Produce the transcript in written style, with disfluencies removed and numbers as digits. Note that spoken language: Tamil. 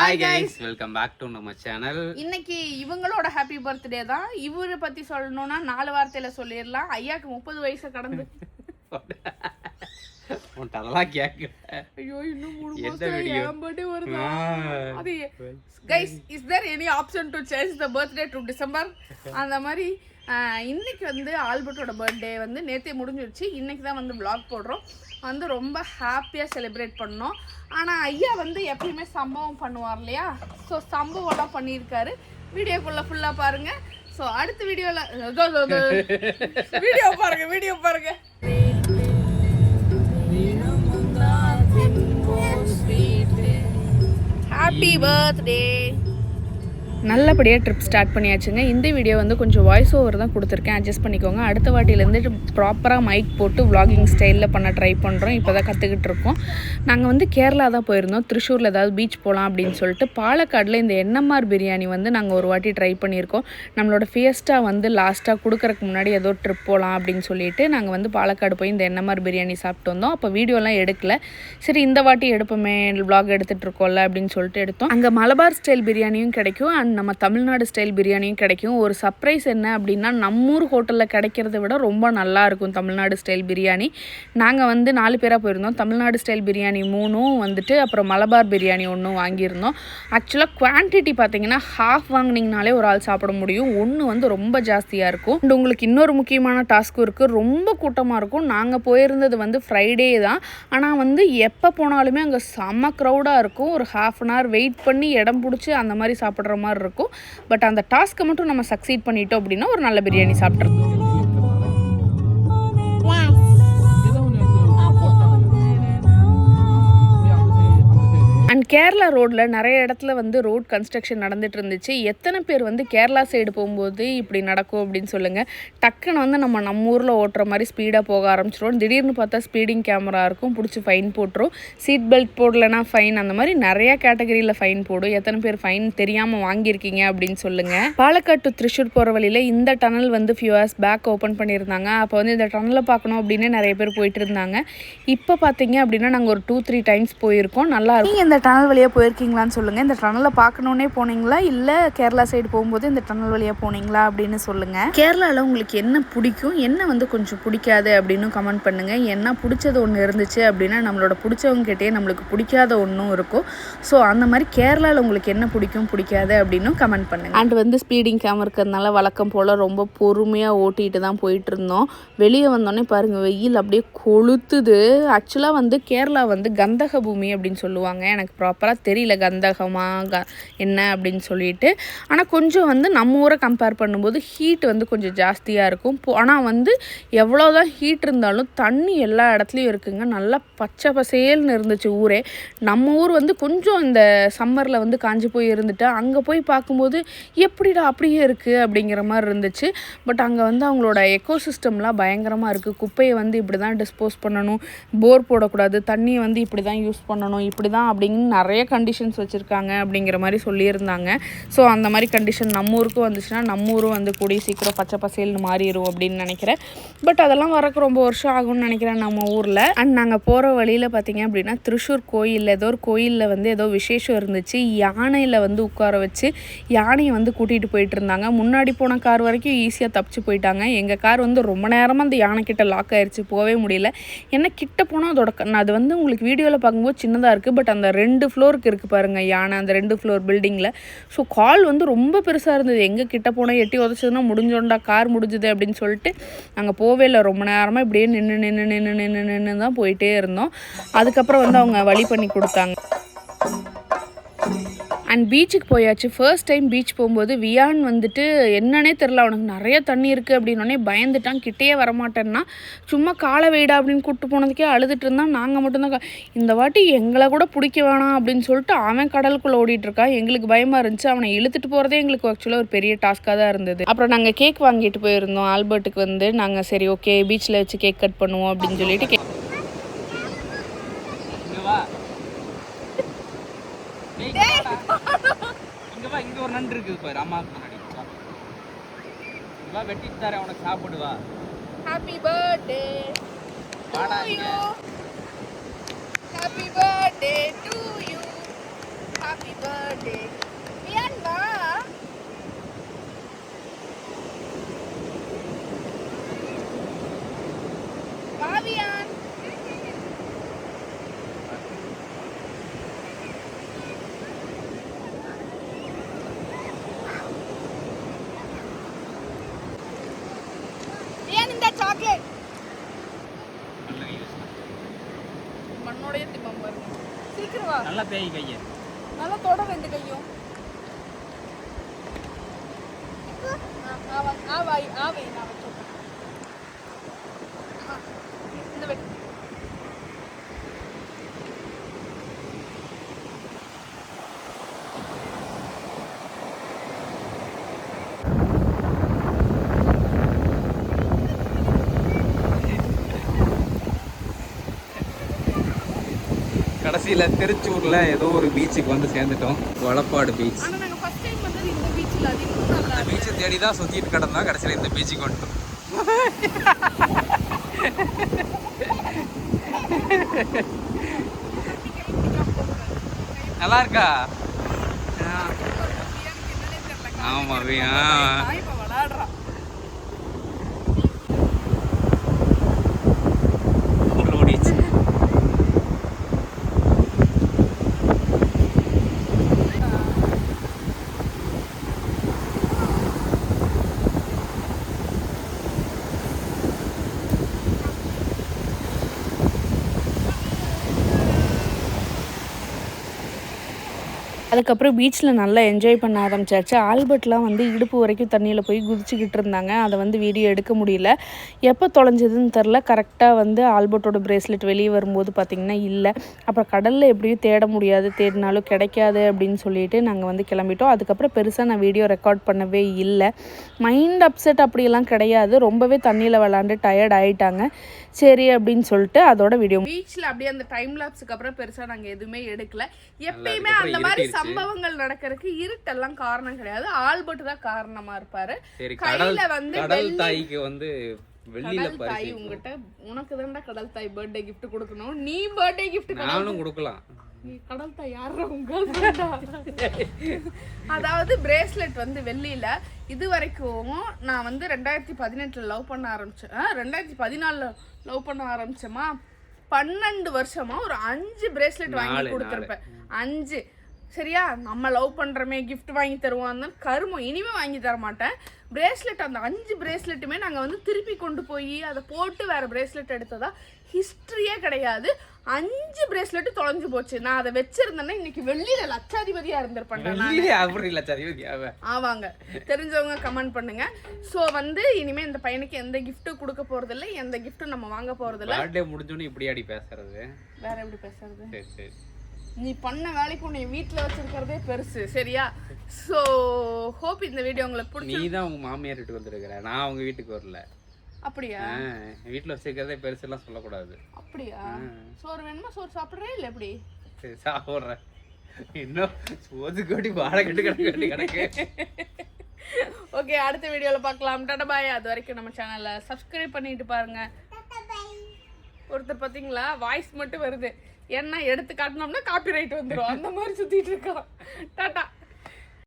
Hi guys, welcome back to நம்ம சேனல். இன்னைக்கு இவங்களோட ஹாப்பி பர்த்டே தான். இவரை பத்தி சொல்லணும்னா 4 வார்த்தையில சொல்லிடலாம். ஐயாக்கு 30 வயசு கடந்து. அதெல்லாம் கேட்க ஐயோ இன்னும் 3 மாசம் ஏன் பர்த்டே வருதா? அது guys, is there any option to change the birthday to December? அந்த மாதிரி இன்னைக்கு வந்து ஆல்பர்ட்டோட பர்த்டே வந்து நேற்றே முடிஞ்சிருச்சு. இன்னைக்கு தான் வந்து vlog போடுறோம். வந்து ரொம்ப ஹாப்பியாக செலிப்ரேட் பண்ணோம். ஆனால் ஐயா வந்து எப்பயுமே சம்பவம் பண்ணுவார் இல்லையா? ஸோ சம்பவம்லாம் பண்ணியிருக்காரு. வீடியோக்குள்ளே ஃபுல்லாக பாருங்கள். ஸோ அடுத்த வீடியோவில் வீடியோ பாருங்கள். Happy birthday. நல்லபடியாக ட்ரிப் ஸ்டார்ட் பண்ணியாச்சுங்க. இந்த வீடியோ வந்து கொஞ்சம் வாய்ஸ் ஓவர் தான் கொடுத்துருக்கேன், அட்ஜஸ்ட் பண்ணிக்கோங்க. அடுத்த வாட்டிலேருந்து ப்ராப்பராக மைக் போட்டு vlogging ஸ்டைலில் பண்ண ட்ரை பண்ணுறோம். இப்போ தான் கற்றுக்கிட்டு இருக்கோம். நாங்கள் வந்து கேரளா தான் போயிருந்தோம். திருச்சூரில் ஏதாவது பீச் போகலாம் அப்படின்னு சொல்லிட்டு பாலக்காடில் இந்த என்எம்ஆர் பிரியாணி வந்து நாங்கள் ஒரு வாட்டி ட்ரை பண்ணியிருக்கோம். நம்மளோட ஃபியஸ்டா வந்து லாஸ்ட்டாக கொடுக்கறதுக்கு முன்னாடி ஏதோ ட்ரிப் போகலாம் அப்படின்னு சொல்லிட்டு நாங்கள் வந்து பாலக்காடு போய் இந்த என்எம்ஆர் பிரியாணி சாப்பிட்டு வந்தோம். அப்போ வீடியோலாம் எடுக்கல. சரி இந்த வாட்டி எடுப்போமே, vlog எடுத்துகிட்டு இருக்கோம்ல அப்படின்னு சொல்லிட்டு எடுத்தோம். அங்கே மலபார் ஸ்டைல் பிரியாணியும் கிடைக்கும், அண்ட் நம்ம தமிழ்நாடு ஸ்டைல் பிரியாணியும் கிடைக்கும். ஒரு சர்ப்ரைஸ் என்ன அப்படின்னா, நம்மூர் ஹோட்டலில் கிடைக்கிறத விட ரொம்ப நல்லா இருக்கும் தமிழ்நாடு ஸ்டைல் பிரியாணி. நாங்கள் வந்து 4 பேராக போயிருந்தோம். தமிழ்நாடு ஸ்டைல் பிரியாணி 3 வந்துட்டு, அப்புறம் மலபார் பிரியாணி 1 வாங்கியிருந்தோம். ஆக்சுவலாக குவான்டிட்டி பார்த்தீங்கன்னா ஹாஃப் வாங்கினீங்கனாலே ஒரு ஆள் சாப்பிட முடியும். 1 வந்து ரொம்ப ஜாஸ்தியாக இருக்கும். அண்ட் உங்களுக்கு இன்னொரு முக்கியமான டாஸ்க்கும் இருக்குது. ரொம்ப கூட்டமாக இருக்கும். நாங்கள் போயிருந்தது வந்து ஃப்ரைடே தான். ஆனால் வந்து எப்போ போனாலுமே அங்கே செம்ம க்ரௌடாக இருக்கும். ஒரு ½ அன் ஹவர் வெயிட் பண்ணி இடம் பிடிச்சி அந்த மாதிரி சாப்பிட்ற மாதிரி இருக்கும். பட் அந்த டாஸ்க்கை மட்டும் நம்ம சக்சீட் பண்ணிட்டோம் அப்படின்னா ஒரு நல்ல பிரியாணி சாப்பிட்றோம். அண்ட் கேரளா ரோட்டில் நிறைய இடத்துல வந்து ரோட் கன்ஸ்ட்ரக்ஷன் நடந்துட்டு இருந்துச்சு. எத்தனை பேர் வந்து கேரளா சைடு போகும்போது இப்படி நடக்கும் அப்படின்னு சொல்லுங்கள். டக்குன்னு வந்து நம்ம ஊரில் ஓட்டுற மாதிரி ஸ்பீடாக போக ஆரம்பிச்சிடும். திடீர்னு பார்த்தா ஸ்பீடிங் கேமரா இருக்கும், பிடிச்சி ஃபைன் போட்டுரும். சீட் பெல்ட் போடலைன்னா ஃபைன், அந்த மாதிரி நிறையா கேட்டகரியில் ஃபைன் போடும். எத்தனை பேர் ஃபைன் தெரியாமல் வாங்கியிருக்கீங்க அப்படின்னு சொல்லுங்கள். பாலக்காடு டு திருச்சூர் போகிற வழியில் இந்த டனல் வந்து ஃபியூ ஹவர்ஸ் பேக் ஓப்பன் பண்ணியிருந்தாங்க. அப்போ வந்து இந்த டனலை பார்க்கணும் அப்படின்னு நிறைய பேர் போயிட்டு இருந்தாங்க. இப்போ பார்த்தீங்க அப்படின்னா நாங்கள் ஒரு 2-3 டைம்ஸ் போயிருக்கோம். நல்லா இருக்கும். இந்த டனல் வழியாக போயிருக்கீங்களான்னு சொல்லுங்கள். இந்த டனலை பார்க்கணுன்னே போனீங்களா, இல்லை கேரளா சைடு போகும்போது இந்த டனல் வழியாக போனீங்களா அப்படின்னு சொல்லுங்கள். கேரளாவில் உங்களுக்கு என்ன பிடிக்கும், என்ன வந்து கொஞ்சம் பிடிக்காது அப்படின்னு கமெண்ட் பண்ணுங்கள். என்ன பிடிச்சது ஒன்று இருந்துச்சு அப்படின்னா நம்மளோட பிடிச்சவங்ககிட்டே நம்மளுக்கு பிடிக்காத ஒன்றும் இருக்கும். ஸோ அந்த மாதிரி கேரளாவில் உங்களுக்கு என்ன பிடிக்கும் பிடிக்காது அப்படின்னு கமெண்ட் பண்ணுங்கள். அண்ட் வந்து ஸ்பீடிங் கேமரா இருக்கிறதுனால வழக்கம் போல் ரொம்ப பொறுமையாக ஓட்டிகிட்டு தான் போயிட்டு இருந்தோம். வெளியே வந்தோடனே பாருங்கள், வெயில் அப்படியே கொளுத்துது. ஆக்சுவலாக வந்து கேரளா வந்து கந்தக பூமி அப்படின்னு சொல்லுவாங்க. எனக்கு ப்ராப்பராக தெரியல கந்தகமா என்ன அப்படின்னு சொல்லிட்டு. ஆனால் கொஞ்சம் வந்து நம்ம ஊரை கம்பேர் பண்ணும்போது ஹீட் வந்து கொஞ்சம் ஜாஸ்தியாக இருக்கும். ஆனால் வந்து எவ்வளோதான் ஹீட் இருந்தாலும் தண்ணி எல்லா இடத்துலையும் இருக்குங்க. நல்லா பச்சை பசேல்னு இருந்துச்சு ஊரே. நம்ம ஊர் வந்து கொஞ்சம் இந்த சம்மரில் வந்து காஞ்சி போய் இருந்துட்டு அங்கே போய் பார்க்கும்போது எப்படிடா அப்படியே இருக்குது அப்படிங்கிற மாதிரி இருந்துச்சு. பட் அங்கே வந்து அவங்களோட எக்கோசிஸ்டம்லாம் பயங்கரமாக இருக்குது. குப்பையை வந்து இப்படி தான் டிஸ்போஸ் பண்ணணும், போர் போடக்கூடாது, தண்ணியை வந்து இப்படி தான் யூஸ் பண்ணணும், இப்படி தான் அப்படின்னு நிறைய கண்டிஷன்ஸ் வச்சுருக்காங்க அப்படிங்கிற மாதிரி சொல்லியிருந்தாங்க. ஸோ அந்த மாதிரி கண்டிஷன் நம்ம ஊருக்கும் வந்துச்சுன்னா நம்ம ஊரும் வந்து கூடிய சீக்கிரம் பச்சை பசேல்னு மாறிடும் அப்படின்னு நினைக்கிறேன். பட் அதெல்லாம் வரக்கு ரொம்ப வருஷம் ஆகும்னு நினைக்கிறேன் நம்ம ஊரில். அண்ட் நாங்கள் போகிற வழியில் பார்த்தீங்க அப்படின்னா திருச்சூர் கோயிலில் ஏதோ ஒரு கோயிலில் வந்து ஏதோ விசேஷம் இருந்துச்சு. யானையில் வந்து உட்கார வச்சு யானையை வந்து கூட்டிகிட்டு போயிட்டு இருந்தாங்க. முன்னாடி போன கார் வரைக்கும் ஈஸியாக தப்பிச்சு போயிட்டாங்க. எங்கள் கார் வந்து ரொம்ப நேரமாக அந்த யானை கிட்ட லாக் ஆயிடுச்சு, போகவே முடியல. ஏன்னா கிட்ட போனால் அதோட அது வந்து உங்களுக்கு வீடியோவில் பார்க்கும்போது சின்னதாக இருக்குது. பட் அந்த 2 ஃப்ளோருக்கு இருக்குது பாருங்கள் யானை, அந்த 2 ஃப்ளோர் பில்டிங்கில். ஸோ கால் வந்து ரொம்ப பெருசாக இருந்தது. எங்கே கிட்ட போனால் எட்டி உதச்சதுன்னா முடிஞ்சோண்டா கார் முடிஞ்சுது அப்படின்னு சொல்லிட்டு நாங்கள் போவே இல்லை. ரொம்ப நேரமாக இப்படியே நின்று தான் போயிட்டே இருந்தோம். அதுக்கப்புறம் வந்து அவங்க வழி பண்ணி கொடுத்தாங்க. அண்ட் பீச்சுக்கு போயாச்சு. ஃபர்ஸ்ட் டைம் பீச் போகும்போது வியான் வந்துட்டு என்னன்னே தெரில, அவனுக்கு நிறைய தண்ணி இருக்குது அப்படின்னோடனே பயந்துட்டான். கிட்டேயே வரமாட்டேன்னா சும்மா காலை வெயிடா அப்படின்னு கூப்பிட்டு போனதுக்கே அழுதுட்டு இருந்தான். நாங்கள் மட்டும்தான் இந்த வாட்டி எங்களை கூட பிடிக்க வேணாம் அப்படின்னு சொல்லிட்டு அவன் கடலுக்குள்ளே ஓடிட்டுருக்கான். எங்களுக்கு பயமாக இருந்துச்சு. அவனை இழுத்துட்டு போகிறதே எங்களுக்கு ஆக்சுவலாக ஒரு பெரிய டாஸ்க்காக தான் இருந்தது. அப்புறம் நாங்கள் கேக் வாங்கிட்டு போயிருந்தோம் ஆல்பர்ட்டுக்கு வந்து. நாங்கள் சரி ஓகே பீச்சில் வச்சு கேக் கட் பண்ணுவோம் அப்படின்னு சொல்லிட்டு இங்க ஒரு நண்டு இருக்குது பாரு, அம்மாவுக்கு முன்னாடி வெட்டிட்டு தரேன், உனக்கு சாப்பிடுவா. Happy birthday to you, happy birthday to you, happy birthday Viaan வா. வா வியான். வியான் இந்த சாக்லேட் மண்ணோடைய திம்பம் பாருங்க. சீக்கிரம் வா. நல்லா தேய் கையை. நல்லா தொட ரெண்டு கையும். ஆவாய் ஆவை நான் வச்சுருக்கேன். இந்த வை. கடைசியில திருச்சூர்ல ஏதோ ஒரு பீச்சுக்கு வந்து சேர்ந்துட்டோம். வளப்பாடு பீச். ஆனா நாங்க ஃபர்ஸ்ட் டைம் வந்தது இந்த பீச்ல. அது இன்னும் நல்லா அந்த பீச்சை தேடி தான் சுத்திட்டு கிடந்தா கடைசியில இந்த பீச்சுக்கு வந்துட்டோம். நல்லா இருக்கா? ஆமா இப்ப விளையாடுறான். ஓடிச்சு. அதுக்கப்புறம் பீச்சில் நல்லா என்ஜாய் பண்ண ஆரம்பிச்சாச்சு. ஆல்பர்ட்லாம் வந்து இடுப்பு வரைக்கும் தண்ணியில் போய் குதிச்சுக்கிட்டு இருந்தாங்க. அதை வந்து வீடியோ எடுக்க முடியல. எப்போ தொலைஞ்சதுன்னு தெரில. கரெக்டாக வந்து ஆல்பர்ட்டோட பிரேஸ்லெட் வெளியே வரும்போது பார்த்திங்கன்னா இல்லை. அப்புறம் கடலில் எப்படியும் தேட முடியாது, தேடினாலும் கிடைக்காது அப்படின்னு சொல்லிட்டு நாங்கள் வந்து கிளம்பிட்டோம். அதுக்கப்புறம் பெருசாக நான் வீடியோ ரெக்கார்ட் பண்ணவே இல்லை. மைண்ட் அப்செட் அப்படியெல்லாம் கிடையாது. ரொம்பவே தண்ணியில் விளாண்டு டயர்ட் ஆகிட்டாங்க. சரி அப்படின்னு சொல்லிட்டு அதோட வீடியோ பீச்சில் அப்படியே அந்த டைம் லாப்ஸுக்கு அப்புறம் பெருசாக நாங்கள் எதுவுமே எடுக்கல. எப்பயுமே அந்த மாதிரி சம்பவங்கள் நடக்கிறதுக்கு இருட்டெல்லாம் காரணம் கிடையாது. ஆல்பர்ட் தான் காரணமா இருப்பாரு. கையில வந்து கடல் தாய்க்கு வந்து வெள்ளியில கடல் தாய் உங்ககிட்ட உனக்கு தான்டா கடல் தாய் பர்த்டே gift கொடுக்கணும். நீ பர்த்டே gift நானும் கொடுக்கலாம். நீ கடல் தாய் யாரா உங்க அதாவது பிரேஸ்லெட் வந்து வெள்ளியில இது வரைக்கும் நான் வந்து 2018 லவ் பண்ண ஆரம்பிச்சேன். 2014 லவ் பண்ண ஆரம்பிச்சேமா. 12 வருஷமா ஒரு 5 பிரேஸ்லெட் வாங்கி கொடுத்துருப்பேன். 5 சரியா. நம்ம லவ் பண்ணுறமே கிஃப்ட் வாங்கி தருவோம் கருமம். இனிமேல் வாங்கி தர மாட்டேன். பிரேஸ்லெட் அந்த 5 பிரேஸ்லெட்டுமே நாங்கள் வந்து திருப்பி கொண்டு போய் அதை போட்டு வேறு பிரேஸ்லெட் எடுத்ததா ஹிஸ்ட்ரியே கிடையாது. 5 பிரேஸ்லெட்டு தொலைஞ்சு போச்சு. நான் அதை வச்சிருந்தேன்னா இன்னைக்கு வெள்ளியில லட்சாதிபதியா இருந்திருப்பேன். ஆவாங்க. தெரிஞ்சவங்க கமெண்ட் பண்ணுங்க. ஸோ வந்து இனிமே இந்த பையனுக்கு எந்த கிஃப்ட்டும் கொடுக்க போறது இல்லை, எந்த கிஃப்ட்டும் நம்ம வாங்க போறது இல்லை. பர்த்டே முடிஞ்சோன்னு இப்படி அடி பேசுறது வேற எப்படி பேசுறது? சரி சரி. நீ பண்ண வேலைக்கு உன்னை வீட்டில் வச்சிருக்கிறதே பெருசு சரியா. ஸோ ஹோப் இந்த வீடியோ உங்களுக்கு பிடிச்சி. நீ தான் உங்க மாமியார் வீட்டுக்கு வந்துருக்கிற, நான் உங்க வீட்டுக்கு வரல. அப்படியா? வீட்டில் வச்சிருக்கிறதே பெருசெல்லாம் சொல்லக்கூடாது. அப்படியா? சோறு வேணுமா? சோறு சாப்பிட்றே இல்லை எப்படி? சரி சாப்பிட்றேன். இன்னும் சோது கோடி வாழை கட்டு கிடக்கு கிடக்கு. ஓகே, அடுத்த வீடியோவில் பார்க்கலாம். டாடா பாய். அது வரைக்கும் நம்ம சேனலை சப்ஸ்கிரைப் பண்ணிட்டு பாருங்க. ஒருத்தர் பார்த்தீங்களா வாய்ஸ் மட்டும் வருது, ஏன்னா எடுத்து காட்டினோம்னா காப்பிரைட் வந்துடும். அந்த மாதிரி சுற்றிட்டு இருக்கோம். டாட்டா.